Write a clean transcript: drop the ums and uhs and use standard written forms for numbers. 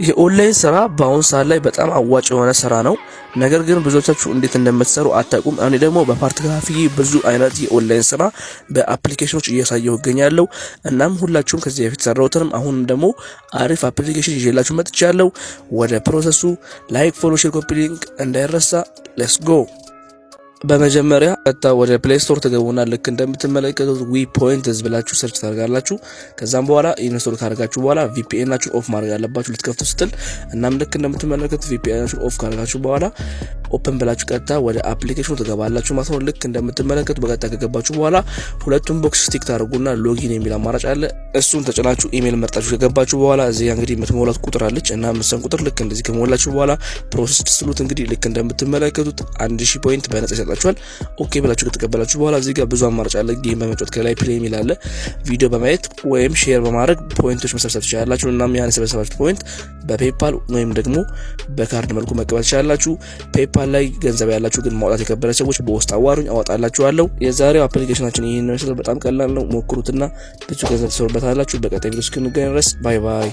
የኦንላይን ስራ በአሁን ሰዓት ላይ በጣም አዋጭ የሆነ ስራ ነው። ነገር ግን ብዙዎቻችሁ እንዴት እንደምትሰሩ አታውቁም። እኔ ደግሞ በፓርት ከፋፍዬ ብዙ አይነት የኦንላይን ስራ በአፕሊኬሽኖች እያሳየሁ እገኛለሁ። እናም ሁላችሁም ከዚህ በፊት ሰራሁትንም አሁን ደግሞ አሪፍ አፕሊኬሽን ይዤላችሁ መጥቻለሁ። ወደ ፕሮሰሱ ላይክ፣ ፎሎ፣ ሼር፣ ኮፒ ሊንክ እንዳይረሳ። ሌትስ ጎ። በመጀመሪያ ቀጥታ ወደ ፕሌይ ስቶር ተገቡና ልክ እንደምትመለከቱት ዊ ፖይንትስ ብላችሁ ሰርች ታደርጋላችሁ። ከዛም በኋላ ኢንስቶል ካደረጋችሁ በኋላ ቪፒኤናችሁን ኦፍ ማድረግ አለባችሁ ልትከፍቱ ስትል። እናም ልክ እንደምትመለከቱት ቪፒኤናችሁን ኦፍ ካደረጋችሁ በኋላ ኦፕን ብላችሁ ቀጥታ ወደ አፕሊኬሽኑ ትገባላችሁ ማለት ነው። ልክ እንደምትመለከቱት በቀጥታ ከገባችሁ በኋላ ሁለቱም ቦክስ ስቲክ ታደርጉና ሎጊን የሚል አማራጭ አለ። እሱን ተጭናችሁ ኢሜል መርጣችሁ ከገባችሁ በኋላ እዚህ እንግዲህ የምትሞላት ቁጥር አለች እና ምሰን ቁጥር ልክ እንደዚህ ከሞላችሁ በኋላ ፕሮሰስ ትስሉት። እንግዲህ ልክ እንደምትመለከቱት 1000 ፖይንት በነጻ ይሰጣችኋል። ኦኬ ብላችሁ ከተቀበላችሁ በኋላ እዚህ ጋር ብዙ አማራጭ አለ። ጌም በመጫወት ከላይ ፕሌይ የሚል አለ። ቪዲዮ በማየት ወይም ሼር በማድረግ ፖይንቶች መሰብሰብ ትችላላችሁ። እናም ያን የሰበሰባችሁት ፖይንት በፔፓል ወይም ደግሞ በካርድ መልኩ መቀበል ትችላላችሁ። ፔፓል ላይ ገንዘብ ያላችሁ ግን ማውጣት የከበረ ሰዎች በውስጥ አዋሩኝ አወጣላችኋለሁ። የዛሬው አፕሊኬሽናችን ይሄን ነው። በጣም ቀላል ነው። ሞክሩትና ብዙ ገንዘብ ትሰሩበታላችሁ። በቀጣይ ቪዲዮ እስክንገናኝ ድረስ ባይ ባይ።